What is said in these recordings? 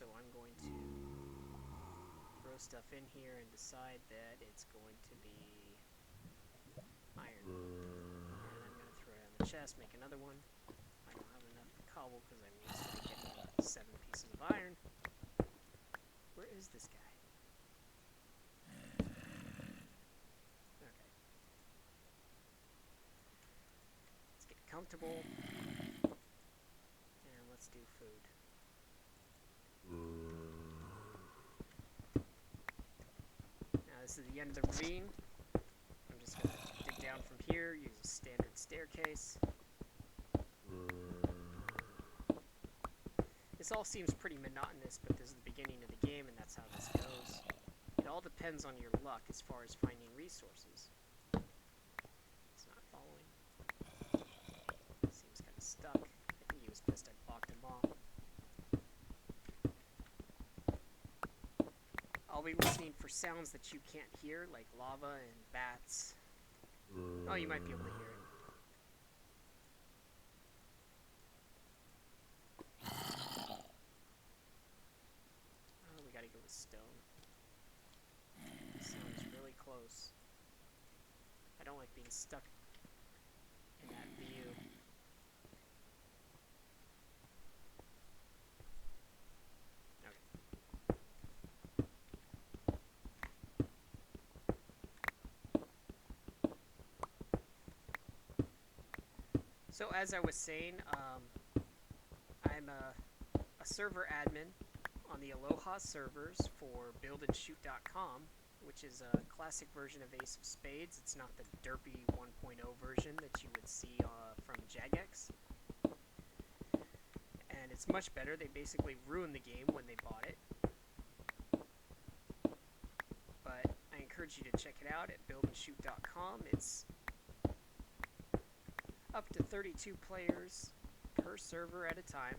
so I'm going to throw stuff in here and decide that it's going to be iron. And I'm going to throw it on the chest, make another one. I don't have enough cobble because I'm used to getting 7 pieces of iron. Where is this guy? Okay. Let's get comfortable. And let's do food. Now this is the end of the ravine. I'm just going to dig down from here, use a standard staircase. This all seems pretty monotonous, but this is the beginning of the game, and that's how this goes. It all depends on your luck as far as finding resources. It's not following. Seems kind of stuck. I think he was pissed I blocked him off. I'll be listening for sounds that you can't hear, like lava and bats. Oh, you might be able to hear it. Gotta go with stone. It sounds really close. I don't like being stuck in that view. Okay. So as I was saying, I'm a server admin on the Aloha servers for buildandshoot.com, which is a classic version of Ace of Spades. It's not the derpy 1.0 version that you would see from Jagex. And it's much better. They basically ruined the game when they bought it. But I encourage you to check it out at buildandshoot.com. It's up to 32 players per server at a time.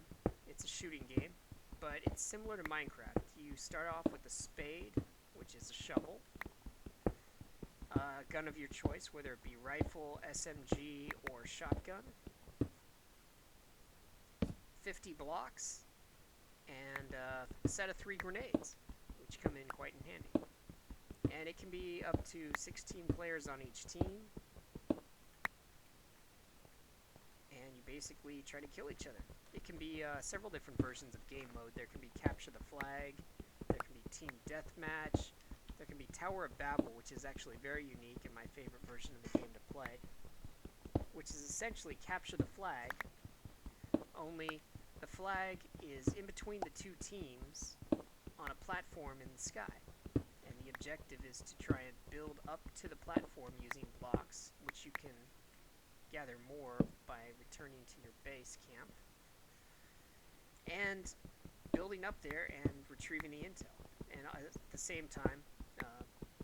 It's a shooting game. But it's similar to Minecraft. You start off with a spade, which is a shovel, a gun of your choice, whether it be rifle, SMG, or shotgun, 50 blocks, and a set of 3 grenades, which come in quite in handy. And it can be up to 16 players on each team, and you basically try to kill each other. It can be several different versions of game mode. There can be Capture the Flag, there can be Team Deathmatch, there can be Tower of Babel, which is actually very unique and my favorite version of the game to play, which is essentially Capture the Flag, only the flag is in between the 2 teams on a platform in the sky. And the objective is to try and build up to the platform using blocks, which you can gather more by returning to your base camp, and building up there and retrieving the intel, and at the same time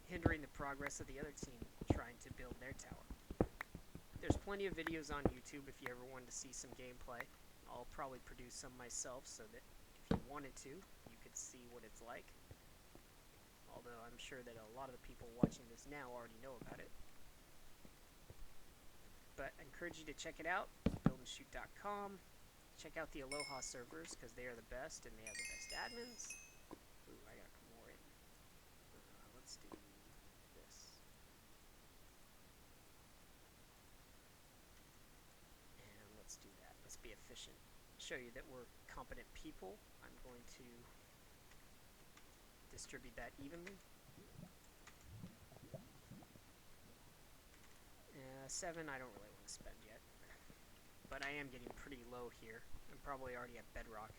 hindering the progress of the other team trying to build their tower. There's plenty of videos on YouTube if you ever wanted to see some gameplay. I'll probably produce some myself so that if you wanted to, you could see what it's like. Although I'm sure that a lot of the people watching this now already know about it. But I encourage you to check it out, buildandshoot.com. Check out the Aloha servers, because they are the best, and they have the best admins. Ooh, I gotta come more in. Let's do this. And let's do that. Let's be efficient. Show you that we're competent people. I'm going to distribute that evenly. 7, I don't really want to spend yet. But I am getting pretty low here. I'm probably already at bedrock.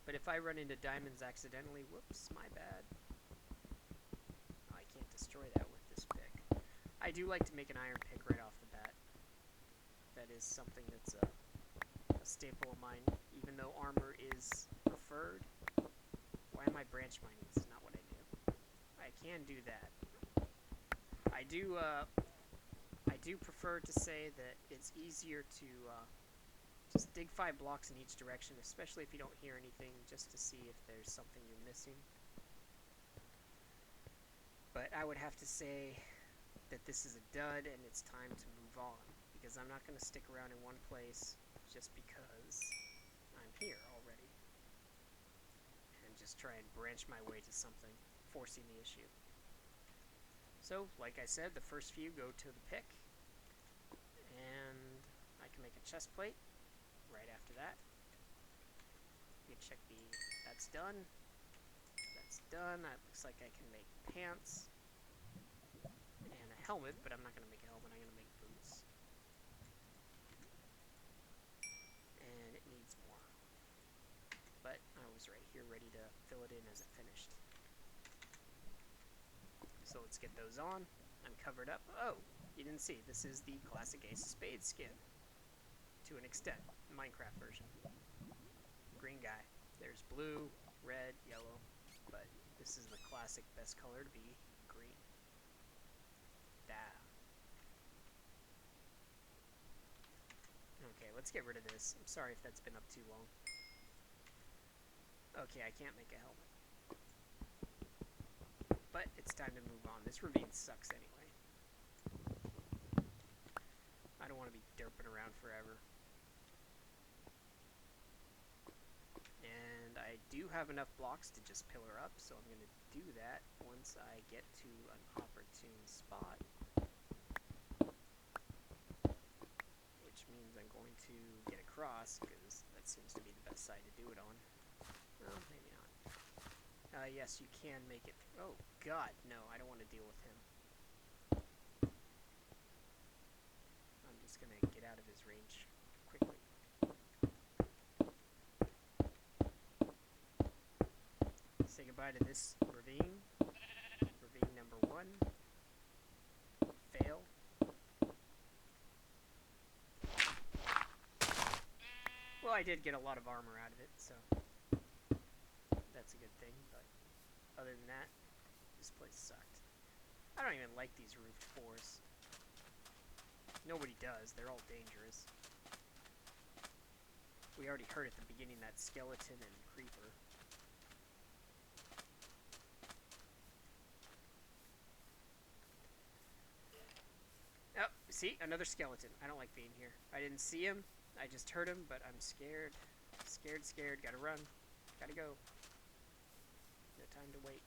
But if I run into diamonds accidentally, whoops, my bad. I can't destroy that with this pick. I do like to make an iron pick right off the bat. That is something that's a staple of mine, even though armor is preferred. Why am I branch mining? This is not what I do. I can do that. I do prefer to say that it's easier to just dig 5 blocks in each direction, especially if you don't hear anything, just to see if there's something you're missing. But I would have to say that this is a dud and it's time to move on, because I'm not going to stick around in one place just because I'm just try and branch my way to something, forcing the issue. So, like I said, the first few go to the pick, and I can make a chest plate right after that. You can check that's done. That's done. It looks like I can make pants and a helmet, but I'm not going to make a helmet, I'm going to make boots. And it needs more. But I was right here ready to fill it in as it finished. So let's get those on. I'm covered up. Oh, you didn't see. This is the classic Ace of Spades skin. To an extent. Minecraft version. Green guy. There's blue, red, yellow. But this is the classic best color to be green. Okay, let's get rid of this. I'm sorry if that's been up too long. Okay, I can't make a helmet. But it's time to move on. This ravine sucks anyway. I don't want to be derping around forever. And I do have enough blocks to just pillar up, so I'm going to do that once I get to an opportune spot. Which means I'm going to get across, because that seems to be the best side to do it on. Well, maybe not. Yes, you can make it. Oh, God, no, I don't want to deal with him. I'm just going to get out of his range quickly. Say goodbye to this ravine. Ravine number 1. Fail. Well, I did get a lot of armor out of it, so that's a good thing, but other than that, this place sucked. I don't even like these roofed forests. Nobody does. They're all dangerous. We already heard at the beginning that skeleton and creeper. Oh, see? Another skeleton. I don't like being here. I didn't see him. I just heard him, but I'm scared. Scared. Gotta run. Gotta go. No time to wait.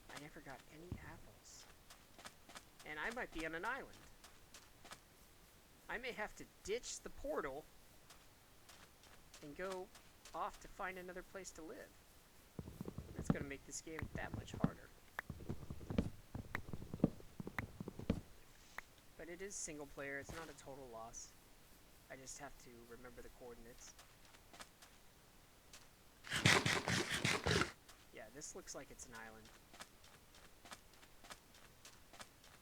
I never got any apples. And I might be on an island. I may have to ditch the portal and go off to find another place to live. That's going to make this game that much harder. But it is single player, it's not a total loss. I just have to remember the coordinates. Yeah, this looks like it's an island.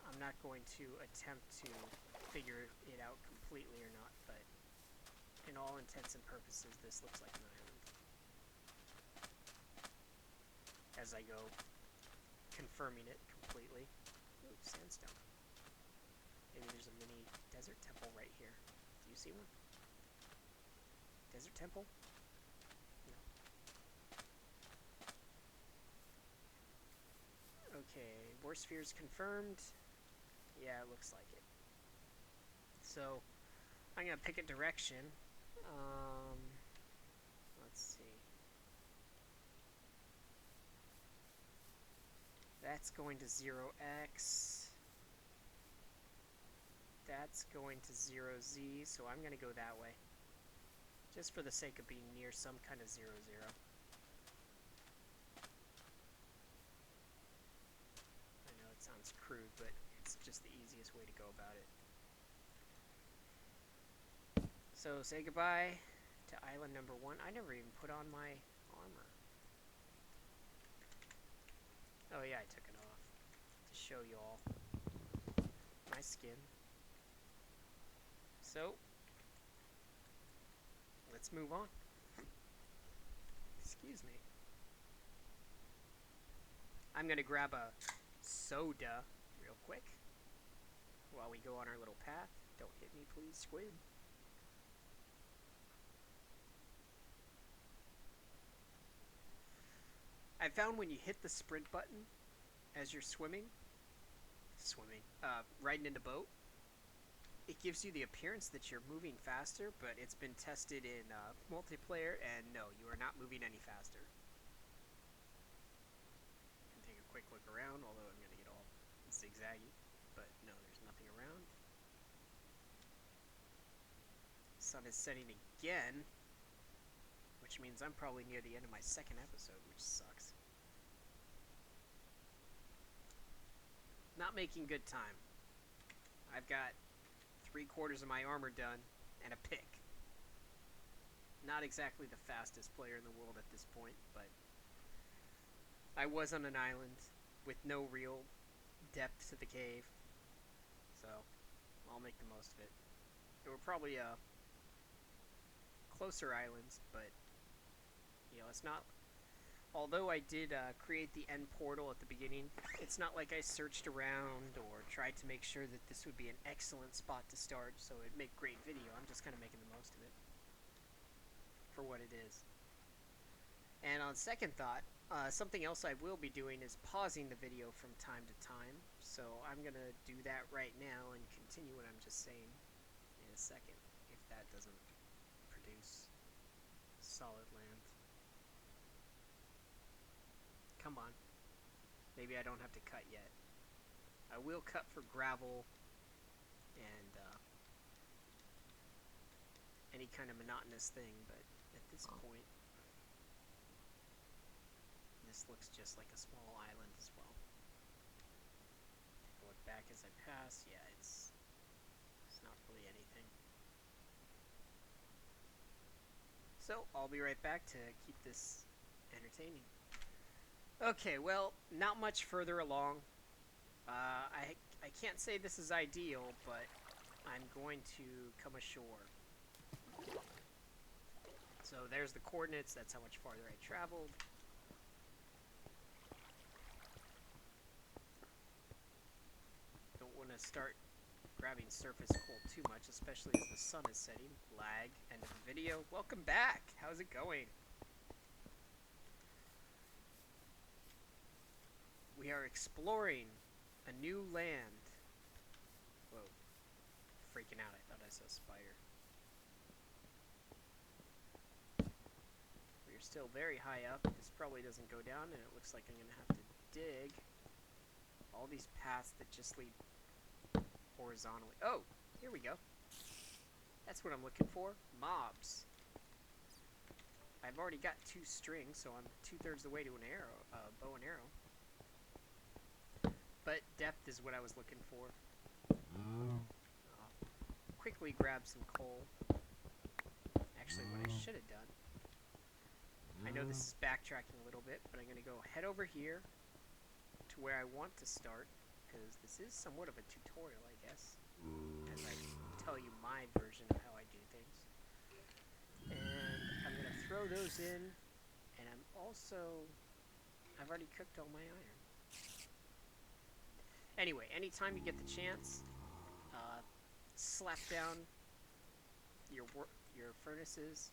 I'm not going to attempt to figure it out completely or not, but in all intents and purposes, this looks like an island. As I go confirming it completely. Ooh, sandstone. Maybe there's a mini desert temple right here. Do you see one? Desert temple? No. Okay, war spheres confirmed. Yeah, it looks like it. So, I'm going to pick a direction. Let's see. That's going to 0x. That's going to 0z, so I'm going to go that way. Just for the sake of being near some kind of 0, 0. I know it sounds crude, but it's just the easiest way to go about it. So, say goodbye to island number 1. I never even put on my armor. Oh yeah, I took it off to show you all my skin. So, let's move on. Excuse me. I'm going to grab a soda real quick while we go on our little path. Don't hit me, please, squid. I found when you hit the sprint button as you're riding in the boat, it gives you the appearance that you're moving faster, but it's been tested in multiplayer, and no, you are not moving any faster. I can take a quick look around, although I'm going to get all zigzaggy, but no, there's nothing around. Sun is setting again, which means I'm probably near the end of my second episode, which sucks. Not making good time. I've got 3/4 of my armor done and a pick. Not exactly the fastest player in the world at this point, but I was on an island with no real depth to the cave, so I'll make the most of it. There were probably closer islands, but you know, it's not. Although I did create the end portal at the beginning, it's not like I searched around or tried to make sure that this would be an excellent spot to start, so it'd make great video. I'm just kind of making the most of it for what it is. And on second thought, something else I will be doing is pausing the video from time to time, so I'm going to do that right now and continue what I'm just saying in a second, if that doesn't produce solid land. Come on. Maybe I don't have to cut yet. I will cut for gravel and any kind of monotonous thing, but at this point, this looks just like a small island as well. Take a look back as I pass. Yeah, it's not really anything. So, I'll be right back to keep this entertaining. Okay, well, not much further along. I can't say this is ideal, but I'm going to come ashore. So there's the coordinates, that's how much farther I traveled. Don't want to start grabbing surface coal too much, especially as the sun is setting. Lag, end of the video. Welcome back! How's it going? We are exploring a new land. Whoa. Freaking out, I thought I saw a spider. We're still very high up. This probably doesn't go down, and it looks like I'm going to have to dig all these paths that just lead horizontally. Oh, here we go. That's what I'm looking for. Mobs. I've already got 2 strings, so I'm 2/3 the way to an arrow, bow and arrow. But depth is what I was looking for. Quickly grab some coal. Actually, what I should have done. I know this is backtracking a little bit, but I'm going to go head over here to where I want to start, because this is somewhat of a tutorial, I guess, as I tell you my version of how I do things. And I'm going to throw those in, and I've already cooked all my iron. Anyway, anytime you get the chance, slap down your furnaces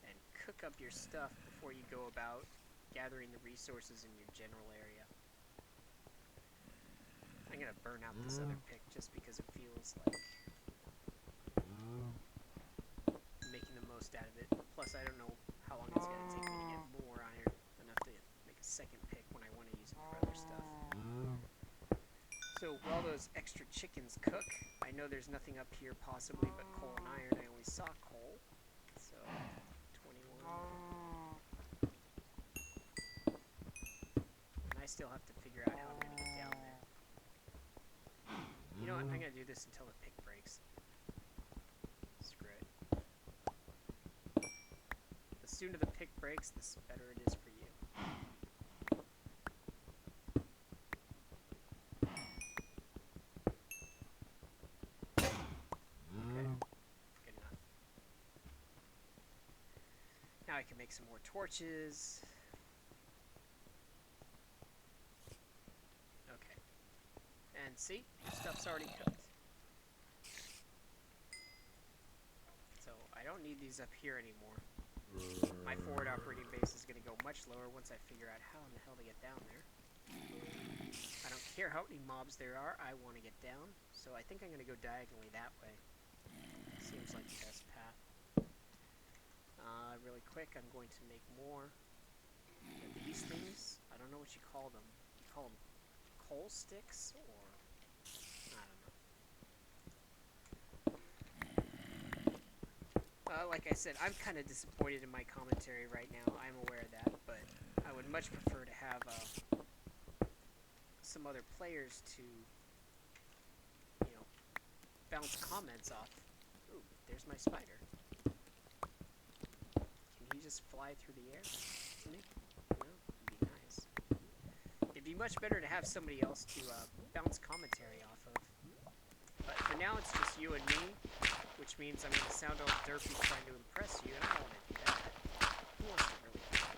and cook up your stuff before you go about gathering the resources in your general area. I'm gonna burn out this other pick just because it feels like making the most out of it. Plus, I don't know how long it's gonna take me to get more iron enough to make a second pick when I want to use it for other stuff. So while those extra chickens cook, I know there's nothing up here possibly but coal and iron. I only saw coal, so 21. And I still have to figure out how I'm going to get down there. You know what, I'm going to do this until the pick breaks. Screw it. The sooner the pick breaks, the better it is for you. Now I can make some more torches. Okay. And see, stuff's already cooked. So I don't need these up here anymore. My forward operating base is going to go much lower once I figure out how in the hell to get down there. I don't care how many mobs there are, I want to get down. So I think I'm going to go diagonally that way. Seems like the best path. Really quick, I'm going to make more of these things. I don't know what you call them. You call them coal sticks, or I don't know. Like I said, I'm kind of disappointed in my commentary right now. I'm aware of that, but I would much prefer to have some other players to, bounce comments off. Ooh, there's my spider. Can he just fly through the air to me? No? It'd be nice. It'd be much better to have somebody else to bounce commentary off of. But for now, it's just you and me, which means I'm going to sound all derpy trying to impress you, and I don't want to do that. Who wants to really do that?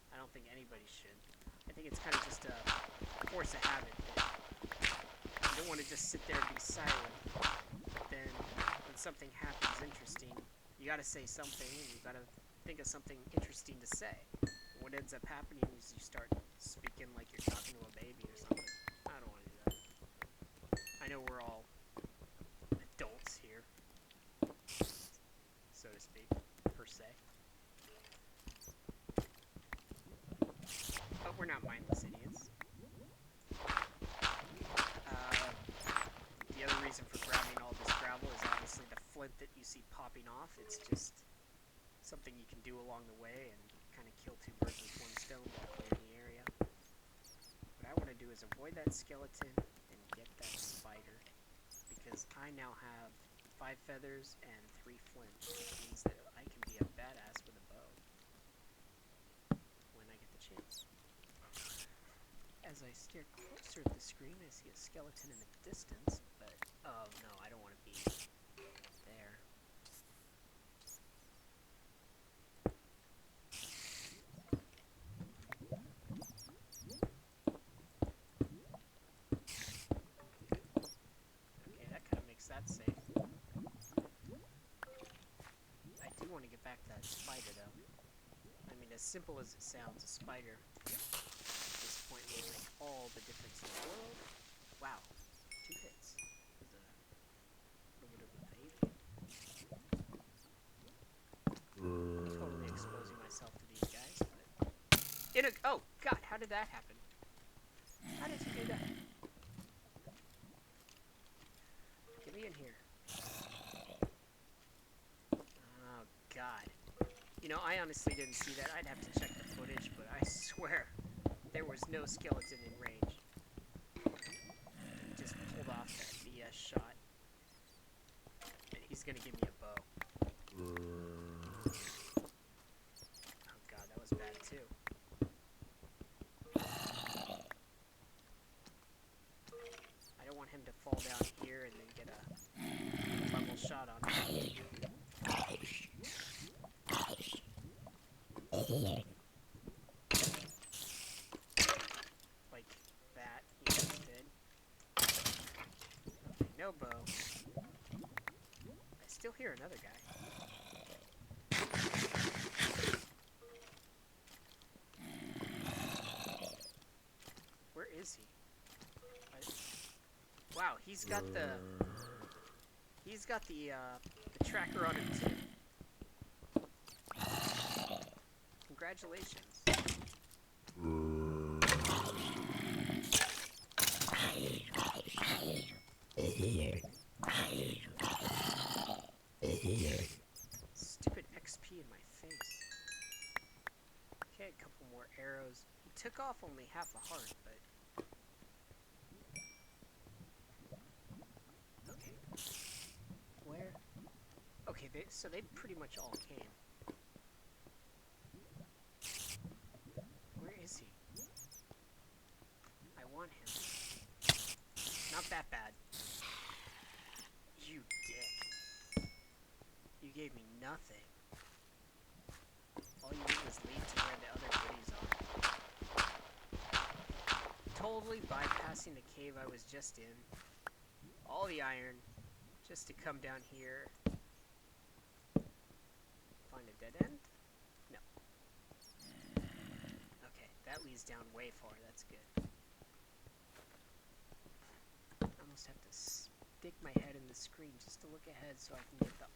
I don't think anybody should. I think it's kind of just a force of habit. You don't want to just sit there and be silent, but then when something happens interesting, you got to say something, and you got to think of something interesting to say. What ends up happening is you start speaking like you're talking to a baby or something. I don't want to do that. I know we're all adults here, so to speak, per se. But we're not mindless idiots. The other reason for grabbing all this gravel is obviously the flint that you see popping off. It's just something you can do along the way and kind of kill two birds with one stone while clearing the area. What I want to do is avoid that skeleton and get that spider, because I now have 5 feathers and 3 flint, which means that I can be a badass with a bow when I get the chance. As I stare closer at the screen, I see a skeleton in the distance, but oh no, I don't want to be there. Okay, that kind of makes that safe. I do want to get back to that spider, though. I mean, as simple as it sounds, a spider at this point will make all the difference in the world. Wow, 2 hits. That was a little bit of evasion. Totally exposing myself to these guys, but oh god, how did that happen? How did you do that? Get me in here. Oh god. I honestly didn't see that. I'd have to check the footage, but I swear there was no skeleton in range. He just pulled off that BS shot. And he's gonna give me a bow. Oh god, that was bad too. I don't want him to fall down here and then get a level shot on him. Like that, he just did. Okay, no bow. I still hear another guy. Where is he? Wow, he's got the tracker on him too. Congratulations. Stupid XP in my face. Okay, a couple more arrows. He took off only half a heart, but... Okay. Where? Okay, so they pretty much all came. Where is he? I want him. Not that bad. You dick. You gave me nothing. All you did was lead to where the other goodies are. Totally bypassing the cave I was just in. All the iron, just to come down here. Find a dead end? No. Okay, that leads down way far, that's good. I almost have to stick my head in the screen just to look ahead so I can get the